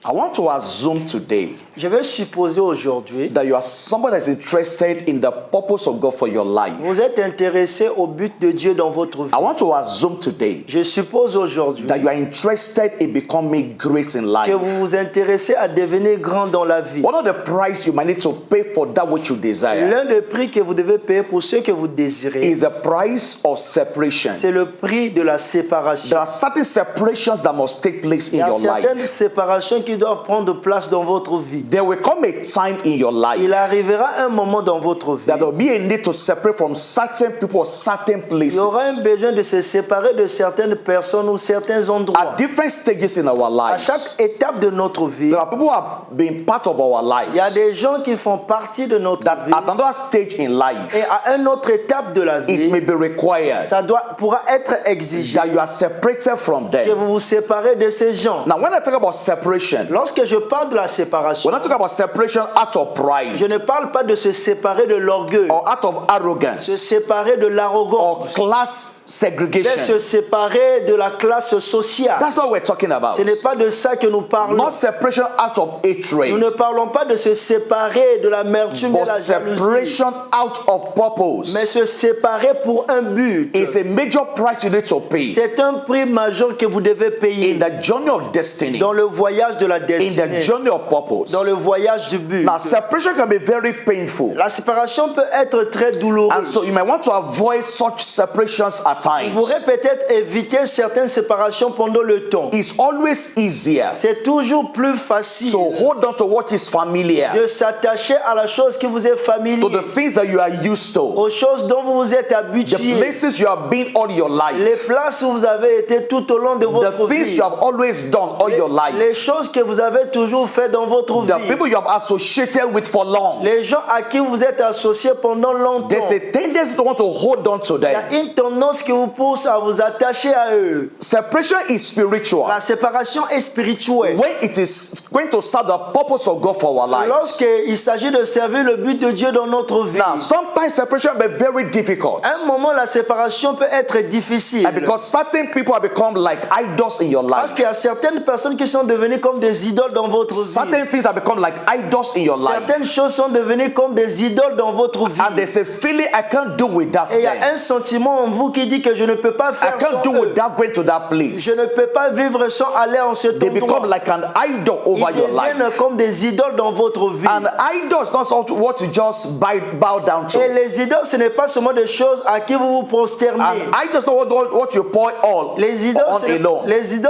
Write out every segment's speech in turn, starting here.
I want to assume today Je vais supposer aujourd'hui that you are somebody that's interested in the purpose of God for your life. vous êtes intéressé au but de Dieu dans votre vie. I want to assume today Je suppose aujourd'hui that you are interested in becoming great in life. que vous vous intéressez à devenir grand dans la vie. One of the price you might need to pay for that which you desire L'un des prix que vous devez payer pour ce que vous désirez, is the price of separation. c'est le prix de la séparation. There are certain separations that must take place Il y in a your certaines life. séparations qui doivent prendre place dans votre vie. There will come a time in your life Il arrivera un moment dans votre vie. that there will be a need to separate from certain people, certain Il places. y aura un besoin de se séparer de certaines personnes ou certains endroits. At different stages in our À lives, chaque étape de notre vie, there are people who have been part of our il y a lives des gens qui font partie de notre that vie. at another stage in Et life, à une autre étape de la it vie, may be required ça pourra être exigé that you are separated from que them. vous vous séparez de ces gens. Now, when I talk about separation, Lorsque je parle de la séparation, we're not talking about separation out of pride je ne parle pas de se séparer de l'orgueil, or out of se arrogance séparer de or l'arrogance, class de segregation. se séparer de la classe sociale. That's not what we're talking about. Ce n'est pas de ça que nous parlons. Not separation out of Nous hatred, ne parlons pas de se séparer de l'amertume et but la jalousie, separation out of purpose. mais se séparer pour un but. It's a major price you need to pay C'est un prix majeur que vous devez payer in the journey of destiny, dans le voyage de la in the destinée, journey of purpose. dans le voyage du but. Now, separation can be very painful, La séparation peut être très and douloureuse. so you might want to avoid such separations at Vous times. pourrez peut-être éviter certaines séparations pendant le temps. It's always easier C'est toujours plus facile to hold on to what is familiar, de s'attacher à la chose qui vous est to familière, the things that you are used to, aux choses dont vous vous êtes the habitué, places you have been all your les life, places où vous avez été tout au long de the votre things vie, you have always done all your les life, choses que vous avez toujours fait dans votre the vie, people you have associated with for long. les gens à qui vous êtes associés pendant longtemps. There's a tendency to want to hold on to Il y them. a une tendance qui vous pousse à vous attacher à eux. Separation is spiritual. La séparation est spirituelle. When it is going to serve the purpose of God for our lives. Lorsqu'il s'agit de servir le but de Dieu dans notre vie, Now, sometimes separation may be very difficult. à un moment, la séparation peut être difficile. And because certain people have become like idols in your Parce life. qu'il y a certaines personnes qui sont devenues comme des idoles dans votre vie. Certain things have become like idols in your life. Certaines choses sont devenues comme des idoles dans votre vie. And there's a feeling I can't do without Et il y a them. un sentiment en vous qui dit que je ne peux pas I faire can't sans do eux. without going to that place. Je ne peux pas vivre sans aller en cet They become endroit. like an idol Ils over your life. deviennent comme des idoles dans votre vie. And idol is not what you just bow down Et to. les idoles, ce n'est pas seulement des choses à qui vous vous prosternez. And idol is not what you pour all Les idoles, on alone.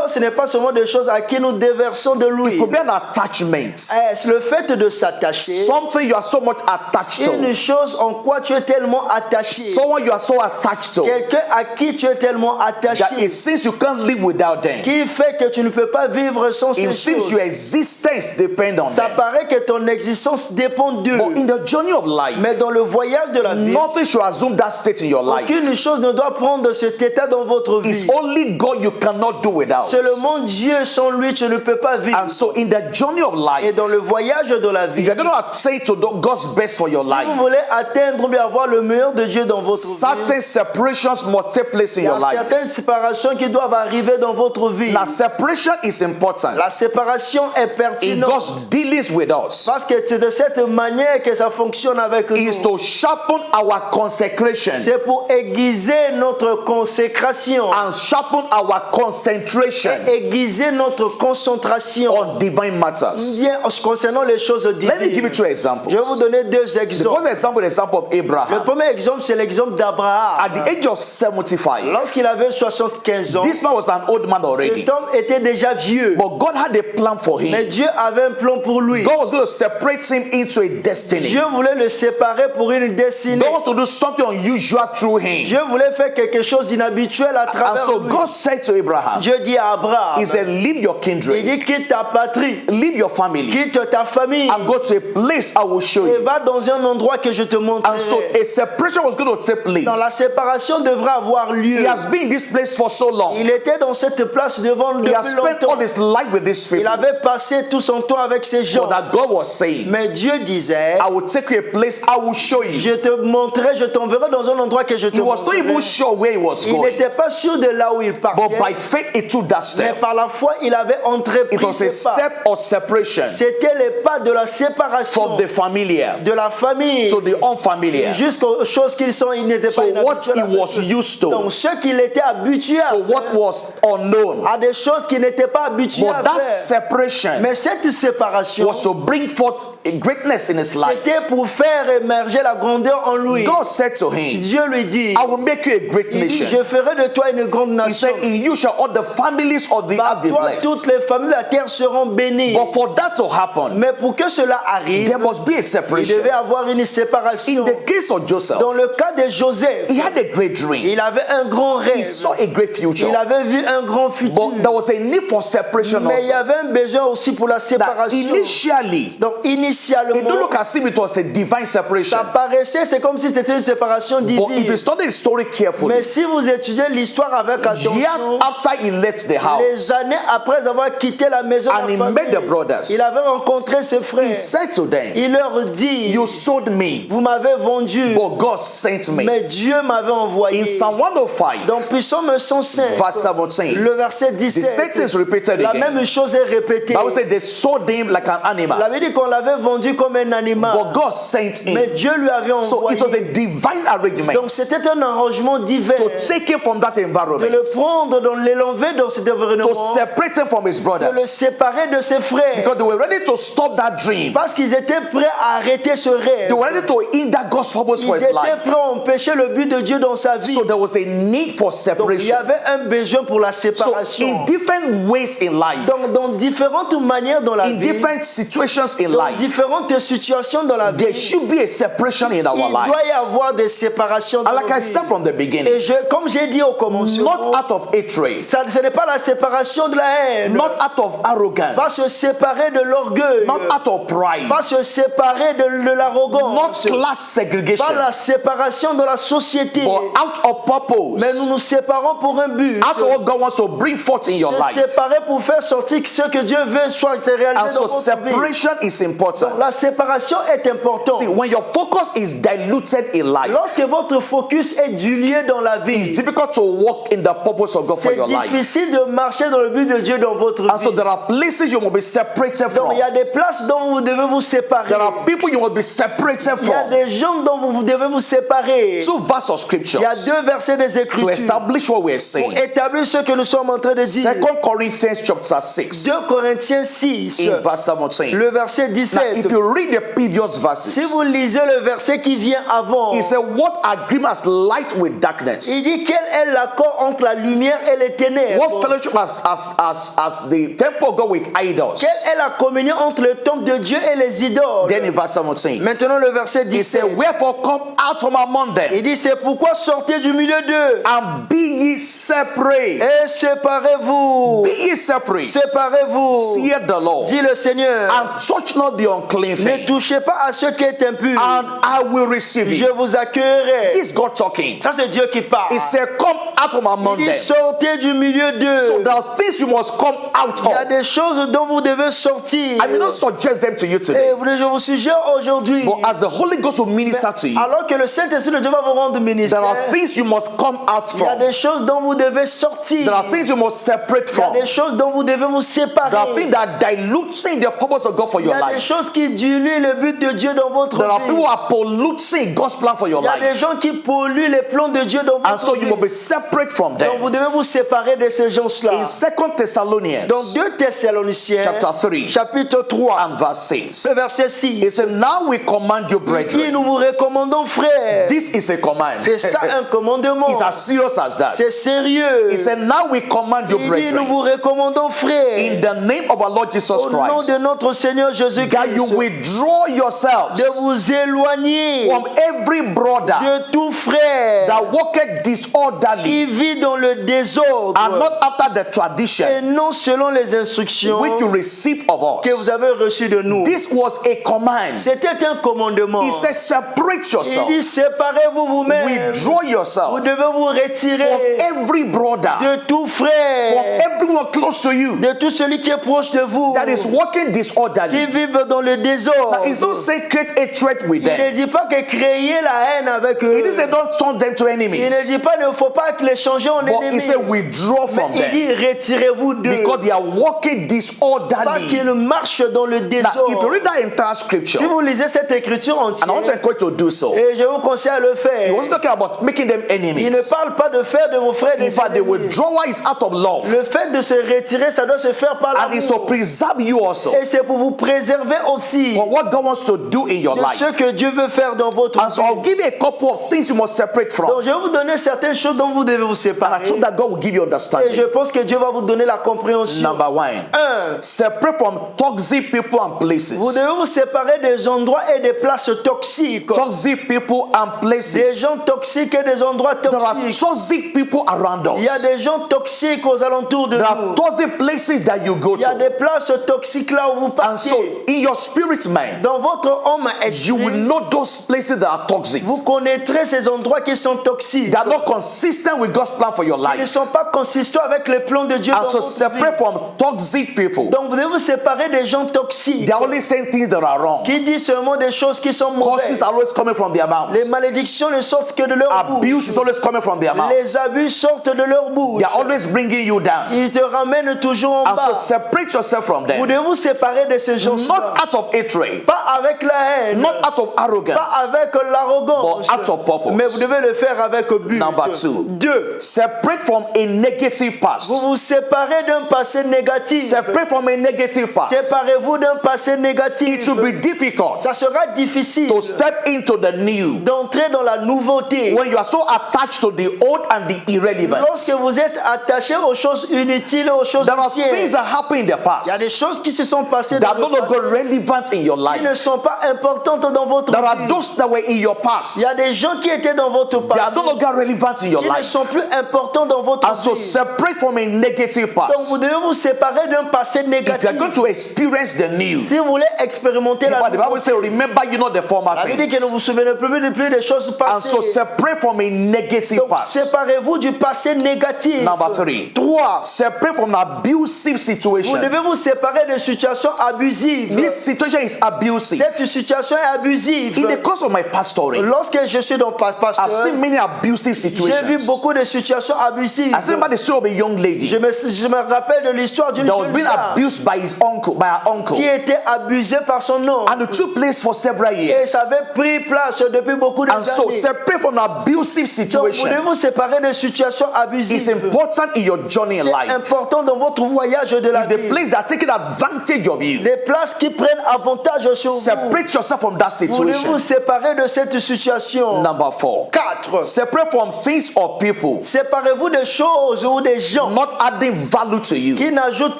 ce n'est pas seulement des choses à qui nous déversons de It l'huile. could be an attachment. C'est le fait de s'attacher. Something you are so much attached Une to. chose en quoi tu es tellement attaché. Someone you are so attached to Quelqu'un à qui tu es tellement that attaché. it seems you can't live without them. Qui fait que tu ne peux pas vivre sans ces It seems choses. your existence depends on Ça them. paraît que ton existence dépend d'eux. But in the journey of life, Mais dans le voyage de la vie, nothing should assume that state in your life. aucune chose ne doit prendre cet état dans votre vie. It's only God you cannot do without. Seulement Dieu, sans lui, tu ne peux pas vivre. And so in the journey of Et life, dans le voyage de la if vie, you're going to say to God's best for your si vous life, voulez atteindre ou bien avoir le meilleur de Dieu dans votre vie, certain separations must take place in il y a your life. certaines séparations qui doivent arriver dans votre vie. Now, separation is important. La séparation est In pertinente God's dealings with us, parce que c'est de cette manière que ça fonctionne avec is nous. to sharpen our consecration C'est pour aiguiser notre consécration, and sharpen our concentration aiguiser notre concentration on divine matters. bien concernant les choses Let me give you divines. two examples. Je vais vous donner deux The exemples. first example is the example of Le Abraham. premier exemple, c'est l'exemple At d'Abraham. the age of 75, Lorsqu'il avait 75 ans, this man was an old man already. cet homme était déjà vieux. But God had a plan for Mais him. Dieu avait un plan pour lui. God was going to separate him into a destiny. Dieu voulait le séparer pour une destinée. God wants to do something unusual through him. Dieu voulait faire quelque chose d'inhabituel à And travers so lui. God said to Abraham, Dieu dit à Abraham, He said, leave your il kindred, dit quitte ta patrie, leave your family, quitte ta famille and go to a place I will show et you. va va dans un endroit que je te And so montrerai. a separation was going to take place. Dans la séparation devra avoir lieu. He has been in this place for so long. Il était dans cette place devant He has depuis spent longtemps. all his life with these Il people. avait passé tout son temps avec ces gens. So that God was saying, Mais Dieu disait, I will take you a place, I will show you. je te montrerai, je t'enverrai dans un endroit que je te He was not even montrerai. sure where he was Il going. n'était pas sûr de là où il partait. But by faith, he took that Mais step. par la foi, il avait It entrepris was a ses pas. step of separation C'était les pas de la séparation from the familiar de la famille to the unfamiliar. jusqu'aux choses qu'ils sont, ils n'étaient So pas what inhabitués. he was used to, Donc, ce qu'il était habitué à so what faire, was unknown, à des choses qu'il n'était pas habitué but à that faire. separation Mais cette séparation, was to bring forth a greatness in his life. c'était pour faire émerger la grandeur en lui. God said to him, Dieu lui dit, I will make you a great il dit, nation. je ferai de toi une grande He nation. said, in you shall all the families of the Par earth be toi, blessed. toutes les familles de la terre seront bénies. But for that to happen, Mais pour que cela arrive, there must be a il separation. devait avoir une In séparation. the case of Joseph, Dans le cas de Joseph, he had a great dream. il avait un grand He rêve. saw a great future. Il avait vu un grand futur. But there was a need for separation Mais il y also. avait un besoin aussi pour la That séparation. initially, Donc it don't initialement, look as if it was a divine separation. ça paraissait, c'est comme si c'était une séparation But if you divine. study the story carefully, Mais si vous étudiez l'histoire avec years attention, after he left the house, les années après avoir quitté la maison and de he la met the famille, brothers, il avait rencontré ses he frères. said to them, Il leur dit, you sold me, vous m'avez vendu, but God sent me. mais Dieu m'avait envoyé. In Psalm 105, Dans Psaume 105, verse 17, le verset the same thing is 17, repeated la again. même chose est répétée. Bible said they sold him like an Il animal, avait dit qu'on l'avait vendu comme un animal, but God sent mais him. Dieu lui avait So it was a envoyé. divine arrangement Donc c'était un arrangement divin to take him from that de environment, le prendre, de l'élever dans cet to environnement, separate him from his de le brothers, séparer de ses frères, because they were ready to stop that dream. parce qu'ils étaient prêts à arrêter ce rêve. They were ready to hinder God's purpose for Ils his étaient life. prêts à empêcher le but de Dieu dans sa vie. So there was a need for Donc il y separation. avait un besoin pour la So séparation. in different ways in life, Donc dans différentes manières dans la in vie, different situations in dans life, différentes situations dans la there vie, should be a separation in il our life. doit y avoir des séparations dans And like nos I vies. said from the beginning, Et comme j'ai dit au commencement, not out of hatred, ce n'est pas la séparation de la haine, not out of arrogance, pas se séparer de l'orgueil, not out of pride, pas se séparer de not l'arrogance, class segregation, pas la séparation de la société. but out of purpose, Mais nous nous séparons pour un but. out of what God wants to bring forth in your Se life. séparer pour faire sortir ce que Dieu veut soit And réalisé so dans votre vie. separation is important. La séparation est importante. See, when your focus is diluted in life, Lorsque votre focus est dilué dans la it's vie, difficult to walk in the purpose of God for c'est your life. difficile de marcher dans le but de Dieu dans votre And so vie. there are places you will be separated Donc from. il y a des places dont vous devez vous séparer. There are people you will be separated Il y a from. des gens dont vous devez vous séparer. Two verses of scriptures Il y a deux versets des to Écritures establish what we're pour saying. établir ce que nous sommes en train de dire. 2 Corinthians chapter 6 2 Corinthiens 6, in verse 17. le verset Now, 17. if you read the previous Si verses, vous lisez le verset qui vient avant, it said, what agreement has light with darkness? il dit quel est l'accord entre la lumière et les ténèbres. What fellowship has the temple of God with idols? Quelle est la communion entre le temple de Dieu et les idoles? Then in verse 17, Maintenant le verset he said, 17. wherefore come out from among them Il dit c'est pourquoi sortez du milieu d'eux and be ye separate. et séparez-vous. Be ye separate, Séparez-vous. saith the Lord, Dit le Seigneur. and touch not the unclean Ne thing, touchez pas à ce qui est impur. and I will receive Je you. vous accueillerai. This is God talking. Ça c'est Dieu qui parle. He said, come out from among Il dit them. sortez du milieu d'eux. So there are things you must come out Il y a of. des choses dont vous devez sortir. I may not suggest them to you Et today, je vous suggère aujourd'hui, but as the Holy Ghost will minister to you, alors que le Saint-Esprit de Dieu va vous rendre ministère, there are things you must come out il y a from. des choses dont vous devez sortir. There are things you must separate Il y a from. des choses dont vous devez vous There are séparer. things that diluting the purpose of God for Il y your a des life. choses qui diluent le but de Dieu dans votre There are vie. people who are polluting God's plan for your Il y a des life. gens qui polluent les plans de Dieu dans And so votre you must be vie. separate from Donc them. vous devez vous séparer de ces In gens-là. 2 Thessalonians Dans 2 Thessaloniciens, chapter 3 chapitre 3, and verse 6, le verset it 6, said, now we command you, qui brethren. nous vous recommandons, frères. This is a command. C'est ça un commandement. It's as serious as that. C'est sérieux. He said, now we command you, Il dit, nous brethren, vous recommandons, frères, in the name of our Lord Jesus au nom Christ, de notre Seigneur that you Jésus-Christ, withdraw yourselves de vous éloigner from every brother de tout frère that walketh disorderly qui vit dans le and désordre not after the et tradition non selon les instructions which you received of que vous us. avez reçues de nous. This was a command. C'était C'était un commandement. He says, separate Il yourself. dit, séparez-vous vous-même. Withdraw Vous yourself devez vous from retirer every brother, de tout from frère, everyone close to you de tout celui qui est proche de vous, that is walking qui disorderly. vivent dans le Now, désordre. it's not saying create hatred with Il ne them. dit pas que créer la haine avec eux. It doesn't say don't turn them to Il ne enemies. dit pas ne faut pas les changer en But he ennemis. said withdraw Mais from il them dit retirez-vous d'eux. because they are walking Parce disorderly. qu'ils marchent dans le Now, if you désordre. read that entire Si scripture, vous lisez cette écriture and I want to entière, encourage you to do so, et je vous conseille à le he faire, wasn't talking about making them il ne enemies. parle pas de faire de vos frères In des fact, the ennemis. withdrawal is out of love, Le fait de se retirer, ça doit se faire par and it's to l'amour. preserve you also Et c'est pour vous préserver aussi for what God wants to do in your de life. ce que Dieu veut faire dans votre And so vie. I'll give you a couple of things you must separate from. Donc je vais vous donner certaines choses dont vous devez vous And I séparer. trust that God will give you Et je understanding. pense que Dieu va vous donner la compréhension. Number one, 1. separate from toxic people and places. Vous devez vous séparer des endroits et des places toxiques. Toxic people and Des places. gens toxiques et des endroits There are toxiques. toxic people around Il y a us. des gens toxiques aux alentours de There are nous. toxic places that you go Il y a to. des places toxiques là où vous And so, partez. in your spirit man, Dans votre homme you will esprit, know those places that are toxic. vous connaîtrez ces endroits qui sont toxiques. They are not consistent with God's plan for your Ils ne life. sont pas consistants avec les plans de Dieu And dans so, votre vie. separate from toxic people. Donc vous devez vous séparer des gens toxiques They are only saying things that are wrong. qui disent seulement des choses qui sont Curses mauvaises. are always coming from their Les mouths. malédictions ne sortent que de leur Abuse bouche. is always coming from their mouths. Les abus sortent de leur bouche. They are always bringing you down. Ils te ramènent toujours en And so, bas. separate yourself from Vous them. devez vous séparer de ces gens-là. Not out of hatred, Pas avec la haine. not out of arrogance. Pas avec l'arrogance. But out of purpose. Mais vous devez le faire avec but. Number 2, 2. separate from a negative past. Vous vous séparez d'un passé négatif. Separate from a negative past. Séparez-vous d'un passé négatif. It will be difficult Ça sera difficile to step into the new d'entrer dans la nouveauté. when you are so attached to the old and the irrelevant. Lorsque vous êtes attaché aux choses inutiles, aux choses There are things anciennes. that happened in the Il y a des past choses qui se sont passées that dans are no le passé longer relevant in your qui ne life. sont pas importantes dans votre There are vie. those that were in your past. Il y a des gens qui étaient dans votre They are passé no longer relevant in your qui ne life. sont plus importants dans votre And so vie. separate from a negative Donc past. vous devez vous séparer d'un passé If you négatif. are going to experience the new, Si vous voulez expérimenter la but the Bible nouveauté, says, remember you know the former la Bible dit que things. ne vous souvenez plus des choses And so passées. separate from a negative Donc past. séparez-vous du passé négatif. Number 3, 3. separate from an abusive Vous situation. devez vous séparer de situations abusives. This situation is abusive. Cette situation est abusive. In the course of my pastoring, Lorsque je suis dans I've pasteur, seen many abusive j'ai vu situations. beaucoup de situations abusives. I remember the story of a young lady Je me rappelle de l'histoire d'une that was jeune being femme abused by her uncle, qui était abusée par son oncle. and it took place for several Et years. ça avait pris place depuis beaucoup And so d'années. separate from an abusive Donc vous devez situation vous séparer de situations is abusives. important in your journey in C'est life. important dans votre voyage de la The vie. place that are taking advantage of you, Les places qui prennent avantage sur vous. separate yourself from that Vous devez vous situation. séparer de cette situation. Number 4, 4. separate from things or people Séparez-vous des choses ou des gens not adding value to you, qui n'ajoutent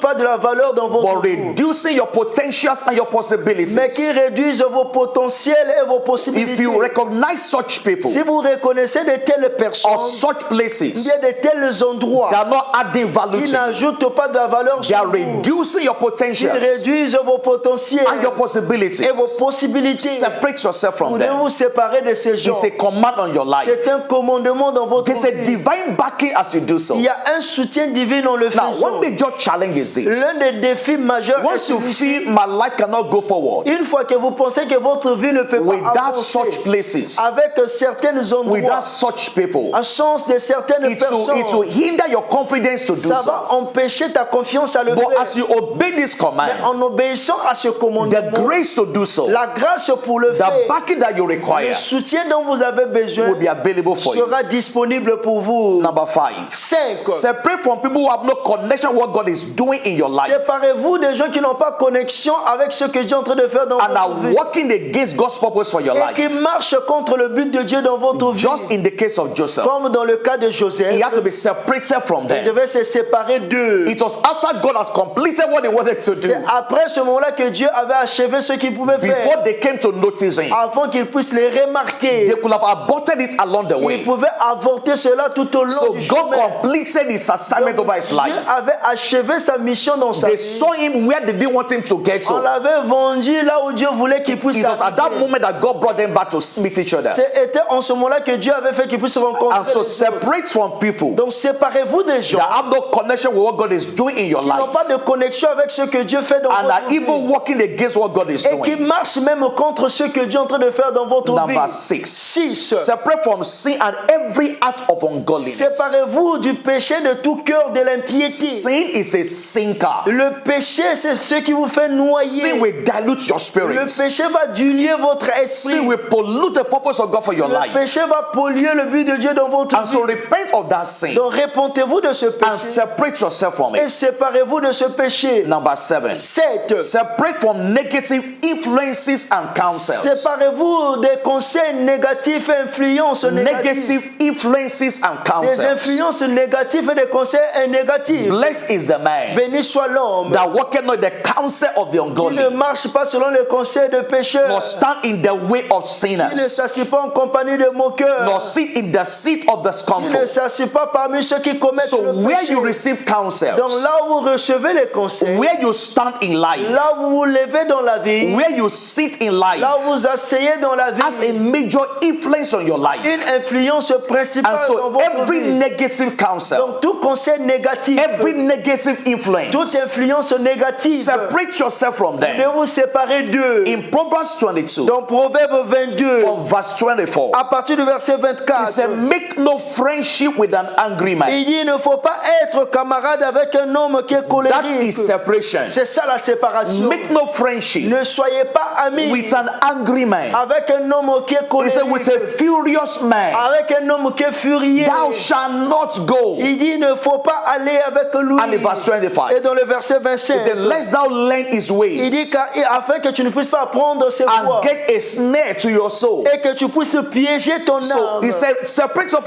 pas de la valeur dans votre but vie, reducing your potentials and your possibilities. mais qui réduisent vos potentiels et vos possibilités. If you recognize such people Si vous reconnaissez de telles personnes, or such places, il y a de tels endroits they are not adding value qui to you. n'ajoutent pas de la valeur They sur are vous, reducing your qui potentials réduisent vos potentiels and your possibilities. et vos possibilités. Separate yourself from Vous devez them. vous séparer de ces gens. It's a command on your life. C'est un commandement dans votre There's a vie. divine backing as you do so. Il y a un soutien divin dans le Now, faisant. one major challenge is this. L'un des défis majeurs est Once you celui-ci. feel my life cannot go forward Une fois que vous pensez que votre vie ne peut pas without avancer such places, avec certains endroits, without such people, en sens de certaines it will personnes, hinder your confidence to do ça va so. empêcher ta confiance à le But faire. as you obey this Mais command, en obéissant à ce the commandement, grace to do so, la grâce pour le the faire, backing that you le require soutien dont vous avez besoin will be available for you. sera disponible pour vous. Number 5, 5. separate from people who have no connection with what God is doing in your life Séparez-vous des gens qui n'ont pas connexion avec ce que Dieu est en train de faire dans and are votre vie working against God's purpose for your et life. qui marchent contre le but de Dieu dans votre vie. Just in the case of Joseph, Comme dans le cas de Joseph, he had to be separated from il them. devait se séparer d'eux. It was after God has completed what he wanted to do C'est après ce moment-là que Dieu avait achevé ce qu'il pouvait faire before they came to notice him. afin qu'il puisse les remarquer. They could have aborted it along the Il way. pouvait avorter cela tout au long So du God chemin. completed his assignment Donc, over his Dieu life. avait achevé sa mission dans sa They vie. saw him where they didn't want him to get On to. l'avait vendu là où Dieu voulait voulait qu'ils puissent It was at that arriver. moment that God brought them back to meet each other. C'était en ce moment-là que Dieu avait fait qu'ils puissent rencontrer And so les autres. separate from people Donc séparez-vous des gens that have no connection with what God is doing in your qui n'ont life pas de connexion avec ce que Dieu fait dans and votre are vie. even working against what God is Et qui doing. marchent même contre ce que Dieu est en train de faire dans votre Number vie. 6. 6. Separate from sin and every act of ungodliness. Séparez-vous du péché de tout cœur de l'impiété. Sin is a sinker. Le péché, c'est ce qui vous fait Sin noyer. will dilute your Le spirit. péché va diluer votre Sin esprit. will pollute the purpose of God for your Le life. péché va polluer le but de Dieu dans votre And vie. so repent of that sin Donc répentez-vous de ce and péché separate yourself from et it. séparez-vous de ce péché. Number 7. 7. Separate from negative influences and counsels. Séparez-vous des conseils négatifs et influences négatives. Negative influences and Des counsels. influences négatives et des conseils négatifs. Blessed is the man Béni soit l'homme that walketh not in the counsel of the qui ne ungodly, marche pas selon les conseils de pécheurs, nor stand in the way of qui ne sinners, s'assied pas en compagnie de moqueurs, nor sit in the seat of the qui ne scornful. s'assied pas parmi ceux qui commettent So le where péché. you receive Donc counsels, là où vous recevez les conseils, where you stand in life, là où vous vous levez dans la vie, where you sit in life, là où vous asseyez dans la vie, has a major influence on your life. une influence principale And dans so votre every vie. negative counsel, Donc tout conseil négatif, every negative toute influence, influence négative, separate yourself from de them. vous séparer d'eux. In Proverbs 22, Dans Proverbe 22, from verse 24, à partir du verset it 24, says, make no friendship with an angry man. il dit il ne faut pas être camarade avec un homme qui est That colérique. is separation. C'est ça la séparation. Make no friendship Ne soyez pas amis with an angry man. avec un homme qui est He said, with colérique, a furious man, avec un homme qui est furieux. thou shalt not go. Il dit il ne faut pas aller avec lui. And in verse 25, Et dans le verset he 25, said, lest thou learn his il dit ways afin que tu ne puisses pas apprendre ses and voies get a snare to your soul. et que tu puisses piéger ton So âme. he said, separate yourself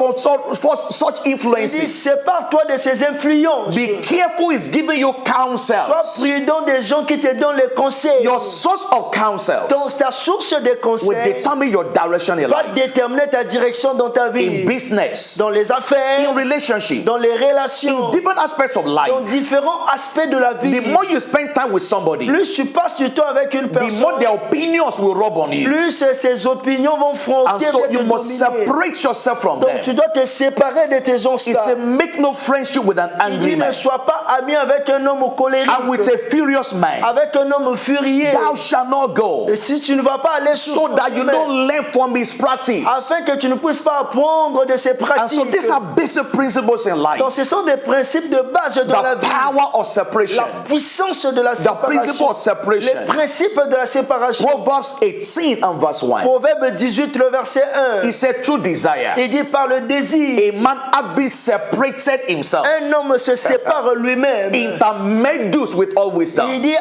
from such Il dit influences. sépare-toi de ces influences. Be careful, he's giving you Sois counsels. prudent des gens qui te donnent les conseils. Your source of counsels Ta source de will conseils determine your direction in va life. déterminer ta direction dans ta In vie, business, dans les affaires, in relationship, dans les in relations, different aspects of dans life. différents aspects de la vie. The more you spend time with somebody, Plus tu passes du temps avec une the more personne, their opinions will rub on you. plus ses opinions vont And fronter so avec you te must dominer. separate yourself from Donc them. tu dois te séparer de tes He said, obstacles. make no friendship with an Il angry dit ne man sois pas ami avec un homme colérique, and with a furious man. avec un homme furieux. Thou shalt not go, Et si tu ne vas pas aller sur so son that you chemin, don't learn from his practice. afin que tu ne puisses pas apprendre de ses And pratiques. so these are basic principles in life. Donc ce sont des principes de base dans la The vie. power of separation. La puissance de la The principle séparation. of separation. Les principes de la séparation. Proverbs 18 and verse 1. Proverbe 18, le verset 1. He said, through desire, Il dit par le désir, a man having separated himself, un homme se sépare lui-même. intermeddles with all Il wisdom. dit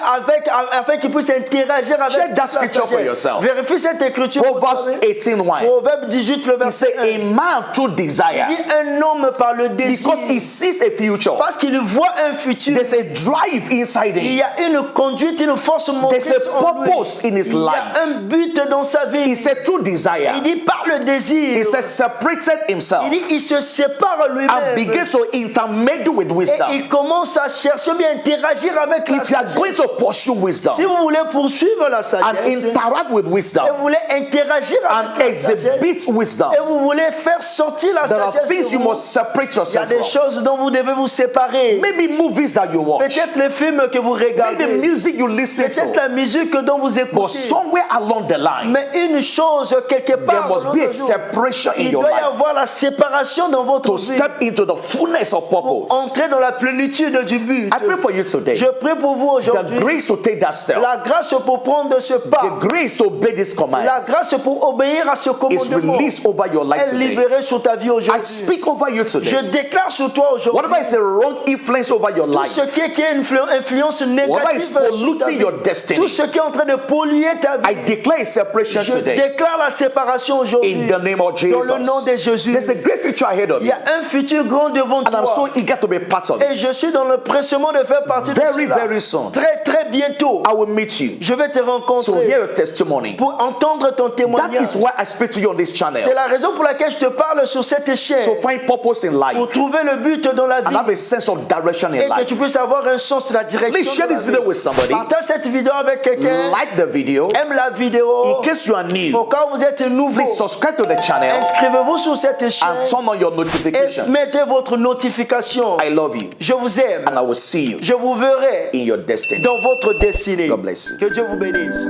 afin qu'il puisse interagir avec Check that la scripture for sagesse. yourself. Vérifie cette écriture pour Proverbs toi-même. 18 1. Proverbe 18, le He verset said, 1. a man through Il desire, dit un homme par le désir. because he sees a future. Parce qu'il voit un futur. There's a drive inside Il him. y a une conduite, une force motrice There's a en lui. purpose in his Il y life. a un but dans sa He vie. said, through desire, Il dit par le désir. he said, separated himself Il dit il se sépare and lui-même. begins to intermeddle with Et wisdom. il commence à chercher bien interagir avec la If you are sagesse. going to pursue wisdom Si vous voulez poursuivre la and sagesse, interact with et wisdom vous voulez interagir and avec la sagesse, exhibit wisdom, et vous voulez faire sortir la there are sagesse things de you vous, must separate il y a yourself des from. choses dont vous devez vous séparer. Maybe movies that you watch, Peut-être les films que vous maybe the regardez, music you listen peut-être to, la musique dont vous but écoutez. somewhere along the line, Mais une chose, quelque there part, must dans be a notre jour, separation in il your doit y life avoir la séparation dans votre to vie step into the fullness of pour purpose. entrer dans la plénitude du but. I pray for you today, Je prie pour vous the aujourd'hui, grace to take that step, la grâce pour prendre ce pas, the grace to obey this command la grâce pour obéir à ce is commandement released over your life est today. libérée sur ta vie I aujourd'hui. speak over you Je today. déclare sur toi aujourd'hui, Whatever is a wrong influence over your tout life, ce qui est une influence whatever is négative sur ta polluting vie, your destiny, tout ce qui est en train de polluer ta I vie, declare a separation je today déclare la séparation aujourd'hui in the name of dans le nom de Jesus. Jésus. There's a great future ahead of Il y you, a un futur grand devant and I'm so toi eager to be part of et je it. suis dans le pressement de faire partie de Very, cela. very soon, Très très bientôt, I will meet you. je vais te So rencontrer hear your testimony. pour entendre ton That témoignage. is why I speak to you on this C'est channel. la raison pour laquelle je te parle sur cette chaîne, So find purpose in pour life trouver le but dans la and have vie a sense of direction et in que life. tu puisses avoir un sens de la Please direction. share de la this video vie. with somebody. Partage cette vidéo avec quelqu'un. Like the video. Aime la vidéo. In case you are new, Au cas où vous êtes nouveau, please subscribe to the channel inscrivez-vous sur cette chaîne and turn on your et notifications. mettez votre notification. I love you Je vous aime. and I will see you Je vous verrai in your destiny. dans votre destinée. God bless you. Que Dieu vous bénisse.